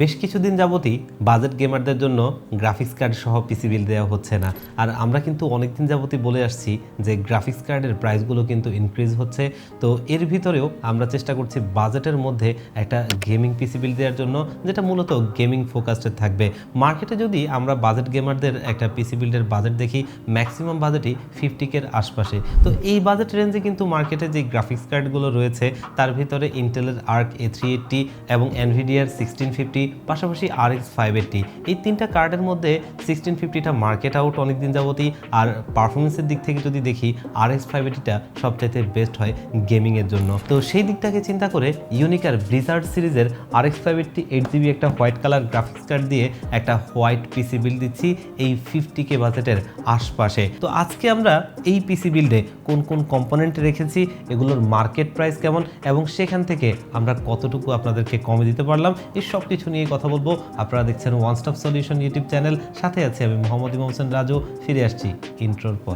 বেশ কিছুদিন যাবতই বাজেট গেমারদের জন্য গ্রাফিক্স কার্ড সহ পিসি বিল দেওয়া হচ্ছে না। আর আমরা কিন্তু অনেকদিন যাবতই বলে আসছি যে গ্রাফিক্স কার্ডের প্রাইসগুলো কিন্তু ইনক্রিজ হচ্ছে। তো এর ভিতরেও আমরা চেষ্টা করছি বাজেটের মধ্যে একটা গেমিং পিসি বিল দেওয়ার জন্য, যেটা মূলত গেমিং ফোকাসড থাকবে। মার্কেটে যদি আমরা বাজেট গেমারদের একটা পিসি বিল্ডের বাজেট দেখি, ম্যাক্সিমাম বাজেটই 50K আশপাশে। তো এই বাজেট রেঞ্জে কিন্তু মার্কেটে যে গ্রাফিক্স কার্ডগুলো রয়েছে তার ভিতরে ইন্টেলের আর্ক A380 এবং এনভিডিয়ার 1650, পাশাপাশি RX 580, এই তিনটা কার্ডের মধ্যে 1650টা মার্কেট আউট অনেকদিন যাবতই। আর পারফরমেন্সের দিক থেকে যদি দেখি RX 580টা সবচাইতে বেস্ট হয় গেমিংয়ের জন্য। তো সেই দিকটাকে চিন্তা করে ইউনিকার ব্লিজার্ড সিরিজের RX 580 8GB একটা হোয়াইট কালার গ্রাফিক্স কার্ড দিয়ে একটা হোয়াইট পিসি বিল্ড দিচ্ছি এই 50K বাজেটের আশপাশে। তো আজকে আমরা এই পিসি বিল্ডে কোন কোন কম্পোনেন্ট রেখেছি, এগুলোর মার্কেট প্রাইস কেমন এবং সেখান থেকে আমরা কতটুকু আপনাদেরকে কমে দিতে পারলাম, এই সব কিছু নিয়ে কথা বলবো। আপনারা দেখছেন one stop solution YouTube channel, সাথে আছি আমি মোহাম্মদ ইমাম হোসেন রাজু। ফিরে আসছি ইন্ট্রোর পর।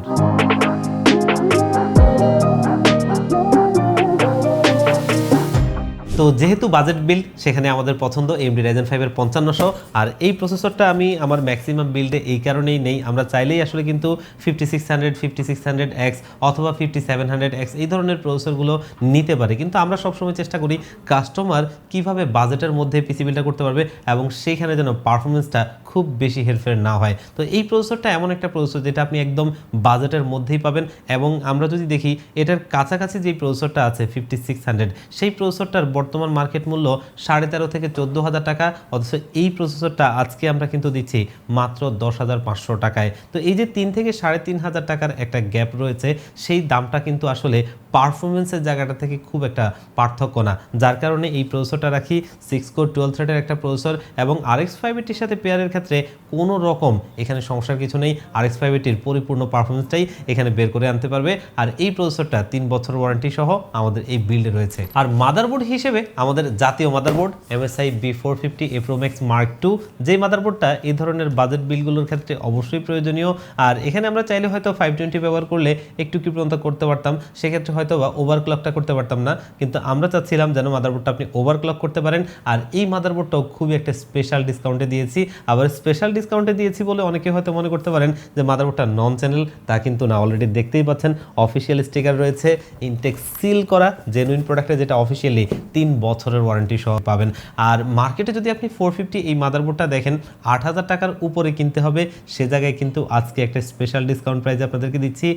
তো যেহেতু বাজেট বিল্ড, সেখানে আমাদের পছন্দ AMD Ryzen 5 5500। আর এই প্রসেসরটা আমি আমার ম্যাক্সিমাম বিল্ডে এই কারণেই নেই, আমরা চাইলেই আসলে কিন্তু 5600, 5600X অথবা 5700X এই ধরনের প্রসেসরগুলো নিতে পারে, কিন্তু আমরা সবসময় চেষ্টা করি কাস্টমার কিভাবে বাজেটের মধ্যে পিসি বিল্ডটা করতে পারবে এবং সেইখানে যেন পারফরমেন্সটা খুব বেশি হেরফের না হয়। তো এই প্রসেসরটা এমন একটা প্রসেসর যেটা আপনি একদম বাজেটের মধ্যেই পাবেন। এবং আমরা যদি দেখি এটার কাছাকাছি যে প্রসেসরটা আছে 5600, সেই প্রসেসরটার বর্তমান মার্কেট মূল্য 13.5 থেকে 14,000 টাকা, অথচ এই প্রসেসরটা আজকে আমরা কিন্তু দিচ্ছি মাত্র 10,500 টাকায়। তো এই যে 3 থেকে 3,500 টাকার একটা গ্যাপ রয়েছে, সেই দামটা কিন্তু আসলে পারফরমেন্সের জায়গাটা থেকে খুব একটা পার্থক্য না, যার কারণে এই প্রসেসরটা রাখি 6 কোর 12 থ্রেডের একটা প্রসেসর। এবং RX 580 সাথে পেয়ারের ক্ষেত্রে কোনো রকম এখানে সমস্যার কিছু নেই, RX 580 পরিপূর্ণ পারফরমেন্সটাই এখানে বের করে আনতে পারবে। আর এই প্রসেসরটা 3 বছর ওয়ারেন্টি সহ আমাদের এই বিল্ডে রয়েছে। আর মাদারবোর্ড হিসেবে আমাদের জাতীয় motherboard MSI B450 A Pro Max Mark II, যে মাদারবোর্ডটা এই ধরনের বাজেট বিলগুলোর ক্ষেত্রে অবশ্যই প্রয়োজনীয়। আর এখানে আমরা চাইলে হয়তো 520 ব্যবহার করলে একটু কি পর্যন্ত করতে পারতাম, সেক্ষেত্রে হয়তো বা ওভারক্লকটা করতে পারতাম না, কিন্তু আমরা চাচ্ছিলাম যেন মাদারবোর্ডটা আপনি ওভারক্লক করতে পারেন। আর এই মাদারবোর্ডটাও খুবই একটা স্পেশাল ডিসকাউন্টে দিয়েছি। আবার স্পেশাল ডিসকাউন্টে দিয়েছি বলে অনেকে হয়তো মনে করতে পারেন যে মাদারবোর্ডটা নন চ্যানেল, তা কিন্তু না। অলরেডি দেখতেই পাচ্ছেন অফিসিয়াল স্টিকার রয়েছে, ইনটেক সিল করা জেনুইন প্রোডাক্টে, যেটা অফিসিয়ালি 3 বছরের ওয়ারেন্টি সহ পাবেন। আর মার্কেটে যদি আপনি 450 এই মাদারবোর্ডটা দেখেন 8,000 টাকার উপরে কিনতে হবে, সে জায়গায় কিন্তু আজকে একটা স্পেশাল ডিসকাউন্ট প্রাইস আপনাদেরকে দিচ্ছি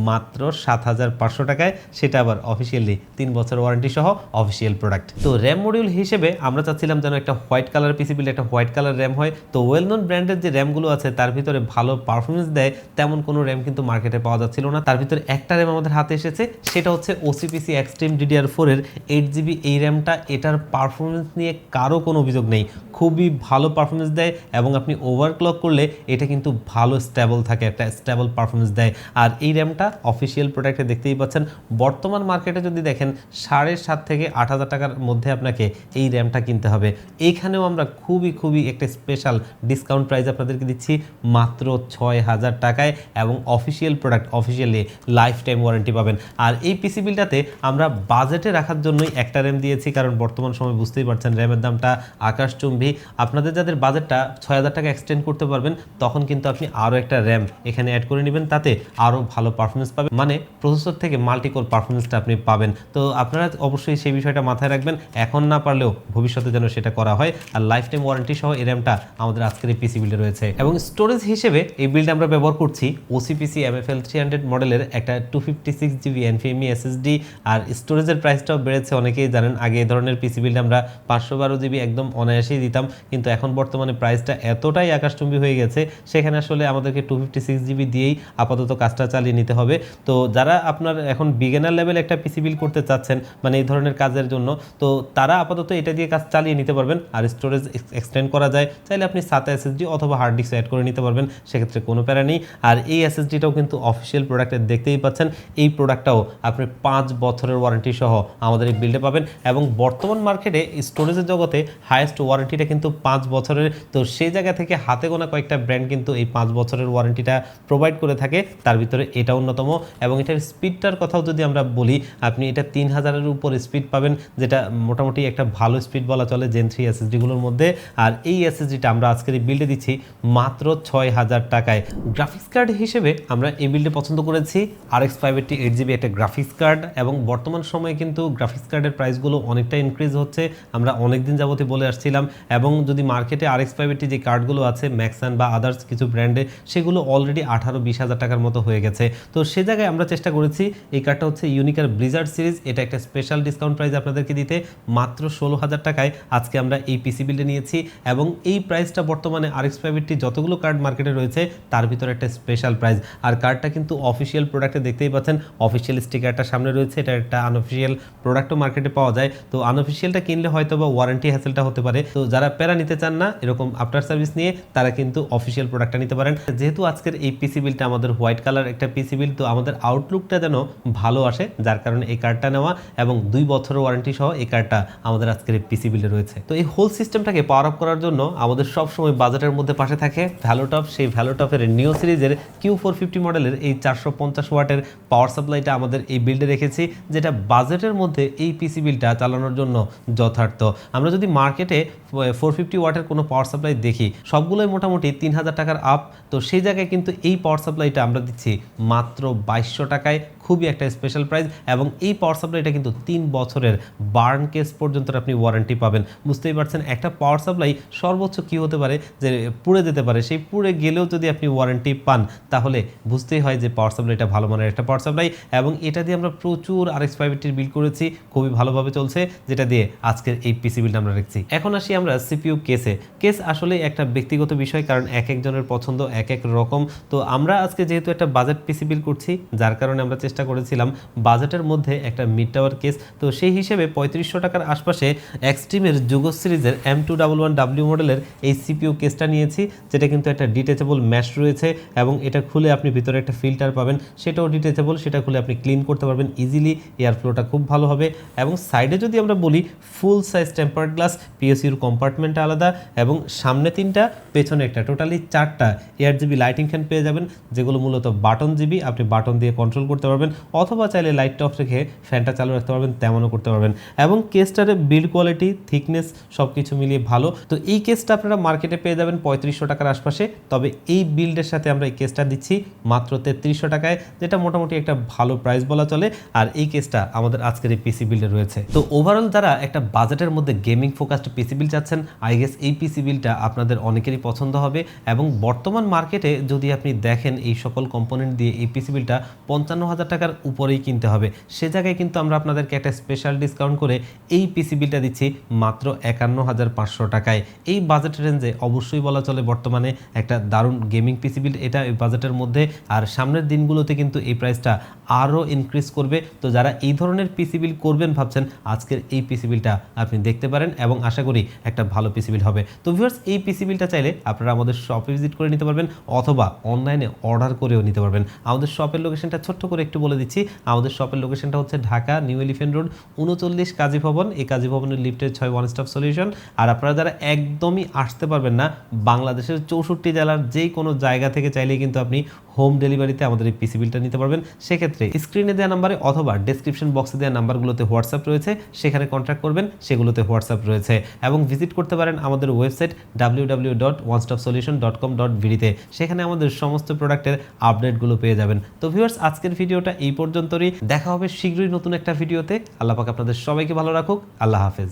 মাত্র 7,500 টাকায়, সেটা আবার অফিসিয়ালি 3 বছর ওয়ারেন্টি সহ অফিসিয়াল প্রোডাক্ট। তো র্যাম মডিউল হিসেবে আমরা চাচ্ছিলাম যেন একটা হোয়াইট কালার পিসি বিল্ড, একটা হোয়াইট কালার র্যাম হয়। তো ওয়েল নোন ব্র্যান্ডের যে র্যামগুলো আছে তার ভিতরে ভালো পারফরমেন্স দেয় তেমন কোনো র্যাম কিন্তু মার্কেটে পাওয়া যাচ্ছিল না। তার ভিতরে একটা র্যাম আমাদের হাতে এসেছে, সেটা হচ্ছে OCPC Extreme DDR4 এর 8GB এই র্যামটা। এটার পারফরমেন্স নিয়ে কারো কোনো অভিযোগ নেই, খুবই ভালো পারফরমেন্স দেয় এবং আপনি ওভারক্লক করলে এটা কিন্তু ভালো স্টেবল থাকে, একটা স্টেবল পারফরমেন্স দেয়। আর এই র্যামটা অফিসিয়াল প্রোডাক্টে দেখতেই পাচ্ছেন, বর্তমান মার্কেটে যদি দেখেন 7,500 থেকে 8,000 টাকার মধ্যে আপনাকে এই র্যামটা কিনতে হবে। এইখানেও আমরা খুবই একটা স্পেশাল ডিসকাউন্ট প্রাইস আপনাদেরকে দিচ্ছি মাত্র 6,000 টাকায়, এবং official product officially life time warranty পাবেন। আর এই পিসি বিলটাতে আমরা বাজেটে রাখার জন্যই একটা র্যাম দিয়েছি, কারণ বর্তমান সময় বুঝতেই পারছেন র্যামের দামটা আকাশচুম্বী। আপনাদের যাদের বাজেটটা 6,000 টাকা এক্সটেন্ড করতে পারবেন, তখন কিন্তু আপনি আরও একটা র্যাম এখানে অ্যাড করে নেবেন, তাতে আরও ভালো পারফরমেন্স পাবেন, মানে প্রসেসর থেকে মাল্টিকোর পারফরমেন্সটা আপনি পাবেন। তো আপনারা অবশ্যই সেই বিষয়টা মাথায় রাখবেন, এখন না পারলেও ভবিষ্যতে যেন সেটা করা হয়। আর লাইফ টাইম ওয়ারেন্টি সহ এই র্যামটা আমাদের আজকের এই পিসি বিল্ডে রয়েছে। এবং স্টোরেজ হিসেবে এই বিল্ডে আমরা ব্যবহার করছি OCPC MFL 300 মডেলের একটা 256GB NVMe SSD। আর স্টোরেজের প্রাইসটাও বেড়েছে, অনেকেই জানেন আগে এই ধরনের পিসি বিল্ড আমরা 512GB একদম অনায়াসেই দিতাম, কিন্তু এখন বর্তমানে প্রাইসটা এতটাই আকাশচুম্বী হয়ে গেছে, সেখানে আসলে আমাদেরকে 256GB দিয়েই আপাতত কাজটা চালিয়ে নিতে হবে। তো যারা আপনার এখন বিগিনার লেভেল একটা পিসি বিল্ড করতে চাচ্ছেন, মানে এই ধরনের কাজের জন্য, তো তারা আপাতত এটা দিয়ে কাজ চালিয়ে নিতে পারবেন। আর স্টোরেজ এক্সটেন্ড করা যায়, চাইলে আপনি SATA SSD অথবা হার্ড ডিস্ক অ্যাড করে নিতে পারবেন, সেক্ষেত্রে কোনো প্যারা নেই। আর এই SSDটাও কিন্তু অফিসিয়াল প্রোডাক্টে দেখতেই পাচ্ছেন, এই প্রোডাক্টটাও আপনি 5 বছরের ওয়ারেন্টি সহ আমাদের এই বিল্ডে পাবেন। এবং বর্তমান মার্কেটে স্টোরেজের জগতে হাইয়েস্ট ওয়ারেন্টিটা কিন্তু 5 বছরের। তো সেই জায়গা থেকে হাতে গোনা কয়েকটা ব্র্যান্ড কিন্তু এই 5 বছরের ওয়ারেন্টিটা প্রোভাইড করে থাকে, তার ভিতরে এটা অন্যতম। এবং এটার স্পিডটার কথাও যদি আমরা বলি, আপনি এটা 3000-এর উপর স্পিড পাবেন, যেটা মোটামুটি একটা ভালো স্পিড বলা চলে Gen 3 এসএসডিগুলোর মধ্যে। আর এই এসএসডিটা আমরা আজকের এই বিল্ডে দিচ্ছি মাত্র 6000 টাকায়। গ্রাফিক্স কার্ড হিসেবে আমরা এই বিল্ডে পছন্দ করেছি RX 580 8GB একটা গ্রাফিক্স কার্ড। এবং বর্তমান সময়ে কিন্তু গ্রাফিক্স কার্ডের প্রাইসগুলো অনেকটা ইনক্রিজ হচ্ছে, আমরা অনেকদিন যাবতই বলে আসছিলাম। এবং যদি মার্কেটে RX 580 যে কার্ডগুলো আছে ম্যাক্সান বা আদার্স কিছু ব্র্যান্ডে, সেগুলো অলরেডি 18-20 হাজার টাকার মতো হয়ে গেছে। তো সে জায়গায় আমরা চেষ্টা করেছি, এই কার্ডটা হচ্ছে ইউনিকার ব্লিজার্ড সিরিজ, এটা একটা স্পেশাল ডিসকাউন্ট প্রাইস আপনাদেরকে দিতে মাত্র 16,000 টাকায় আজকে আমরা এই পিসি বিল্ডে নিয়েছি। এবং এই প্রাইসটা বর্তমানে RX 580 যতগুলো কার্ড মার্কেটে রয়েছে তার ভিতরে একটা স্পেশাল প্রাইস। আর কার্ডটা কিন্তু অফিসিয়াল প্রোডাক্টে দেখতেই পাচ্ছেন, অফিসিয়াল স্টিকারটা সামনে রয়েছে। এটা একটা আনঅফিসিয়াল প্রোডাক্টও মার্কেটে পাওয়া যায়। তো আনঅফিসিয়ালটা কিনলে হয়তো বা ওয়ারেন্টি হ্যাসেলটা হতে পারে। তো যারা প্যারা নিতে চান না এরকম আফটার সার্ভিস নিয়ে, তারা কিন্তু অফিসিয়াল প্রোডাক্টটা নিতে পারেন। যেহেতু আজকের এই পিসি বিলটা আমাদের হোয়াইট কালার একটা পিসি বিল, তো আমাদের আউটলুকটা যেন ভালো আসে, যার কারণে এই কার্ডটা নেওয়া। এবং 2 বছরের ওয়ারেন্টি সহ এই কার্ডটা আমাদের আজকের এই পিসি বিলে রয়েছে। তো এই হোল সিস্টেমটাকে পাওয়ার আপ করার জন্য আমাদের সব সময় বাজেটের মধ্যে পাশে থাকে ভ্যালোটপ। সেই ভ্যালোটপের নিও সিরিজের Q450 মডেলের এই 450 ওয়াটের পাওয়ার সাপ্লাইটা আমাদের এই বিল্ডে রেখেছি, যেটা বাজেটের মধ্যে এই পিসি বিলটা চালানোর জন্য যথার্থ। আমরা যদি মার্কেটে 450 ওয়াটের কোনো পাওয়ার সাপ্লাই দেখি, সবগুলোই মোটামুটি 3000 টাকার আপ। তো সেই জায়গায় কিন্তু এই পাওয়ার সাপ্লাইটা আমরা দিচ্ছি মাত্র 2200 টাকায়, খুবই একটা স্পেশাল প্রাইস। এবং এই পাওয়ার সাপ্লাইটা কিন্তু 3 বছরের বার্ন কেস পর্যন্ত আপনি ওয়ারেন্টি পাবেন। বুঝতেই পারছেন একটা পাওয়ার সাপ্লাই সর্বোচ্চ কি হতে পারে, যে পুড়ে যেতে পারে। সেই পুড়ে গেলেও যদি আপনি ওয়ারেন্টি পান, তাহলে বুঝতেই হয় যে পাওয়ার সাপ্লাইটা ভালো মানের একটা পাওয়ার সাপ্লাই। এবং এটা দিয়ে আমরা প্রচুর RX 580 বিল করেছি, খুবই ভালোভাবে চলছে, যেটা দিয়ে আজকের এই পিসি বিলটা আমরা রেখেছি। এখন আসি আমরা CPU কেসে। কেস আসলে একটা ব্যক্তিগত বিষয়, কারণ এক একজনের পছন্দ এক এক রকম। তো আমরা আজকে যেহেতু একটা বাজেট পিসি বিল করছি, যার কারণে আমরা চেষ্টা করেছিলাম বাজেটের মধ্যে একটা মিড টাওয়ার কেস। তো সেই হিসেবে 3500 টাকার আশপাশে এক্সট্রিমের যুগো সিরিজের M211W মডেলের এই CPU কেসটা নিয়েছি, যেটা কিন্তু একটা ডিটেচেবল ম্যাশ রয়েছে। এবং এটা খুলে আপনি ভিতরে একটা ফিল্টার পাবেন, সেটাও ডিটেচেবল, সেটা খুলে আপনি ক্লিন করতে পারবেন ইজিলি, এয়ার ফ্লোটা খুব ভালো হবে। এবং সাইডে যদি আমরা বলি, ফুল সাইজ টেম্পার্ড গ্লাস, PSUর কম্পার্টমেন্টটা আলাদা, এবং সামনে 3টা পেছনে একটা, টোটালি 4টা ARGB লাইটিং ফ্যান পেয়ে যাবেন, যেগুলো মূলত বাটন জিবি, আপনি বাটন দিয়ে কন্ট্রোল করতে পারবেন, অথবা চাইলে লাইটটা অফ রেখে ফ্যানটা চালু রাখতে পারবেন, তেমনও করতে পারবেন। এবং কেসটার বিল্ড কোয়ালিটি, থিকনেস সব কিছু মিলিয়ে ভালো। তো এই কেসটা আপনারা মার্কেটে পেয়ে যাবেন 3500 টাকার আশপাশে, তবে এই বিল্ডের সাথে আমরা এই কেসটা দিচ্ছি মাত্র 3300 টাকায়, যেটা মোটামুটি একটা ভালো প্রাইস বলা চলে। আর এই কেসটা আমাদের আজকের এই পিসি বিল্ডে রয়েছে। তো ওভারঅল যারা একটা বাজেটের মধ্যে গেমিং ফোকাসড পিসি বিল চাচ্ছেন, আই গেস এই পিসি বিলটা আপনাদের অনেকেরই পছন্দ হবে। এবং বর্তমান মার্কেটে যদি আপনি দেখেন, এই সকল কম্পোনেন্ট দিয়ে এই পিসি বিলটা 55,000 টাকার উপরেই কিনতে হবে। সে জায়গায় কিন্তু আমরা আপনাদেরকে একটা স্পেশাল ডিসকাউন্ট করে এই পিসি বিলটা দিচ্ছি মাত্র 51,500 টাকায়। এই বাজেট রেঞ্জে অবশ্যই বলা চলে বর্তমানে একটা দারুণ গেমিং পিসি বিল এটা এই বাজেটের মধ্যে। আর সামনের দিনগুলোতে কিন্তু এই প্রাইসটা আরও ইনক্রিজ করবে। তো যারা এই ধরনের পিসি বিল করবেন ভাবছেন, আজকের এই পিসি বিলটা আপনি দেখতে পারেন, এবং আশা করি একটা ভালো পিসি বিল হবে। তো ভিউয়ার্স, এই পিসি বিলটা চাইলে আপনারা আমাদের শপে ভিজিট করে নিতে পারবেন, অথবা অনলাইনে অর্ডার করেও নিতে পারবেন। আমাদের শপের লোকেশনটা ছোট্ট করে একটু বলে দিচ্ছি। আমাদের শপের লোকেশনটা হচ্ছে ঢাকা নিউ এলিফ্যান্ট রোড 39 কাজী ভবন। এই কাজী ভবনের লিফটের 6 ওয়ান স্টপ সলিউশন। আর আপনারা যারা একদমই আসতে পারবেন না, বাংলাদেশের 64 জেলার যে কোনো জায়গা থেকে চাইলেই কিন্তু আপনি হোম ডেলিভারিতে আমাদের এই পিসি বিলটা নিতে পারবেন। সেক্ষেত্রে স্ক্রিনে দেওয়া নাম্বারে অথবা ডেসক্রিপশন বক্সে দেওয়া নাম্বারগুলোতে হোয়াটসঅ্যাপ রয়েছে, সেখানে কন্ট্যাক্ট করবেন, সেগুলোতে হোয়াটসঅ্যাপ রয়েছে। এবং ভিজিট করতে পারেন আমাদের ওয়েবসাইট www.onestopsolution.com.bd তে, সেখানে আমাদের সমস্ত প্রোডাক্টের আপডেটগুলো পেয়ে যাবেন। তো ভিউয়ার্স, আজকের ভিডিওটা এই পর্যন্তই। দেখা হবে শীঘ্রই নতুন একটা ভিডিওতে। আল্লাহ পাক আপনাদের সবাইকে ভালো রাখুক। আল্লাহ হাফেজ।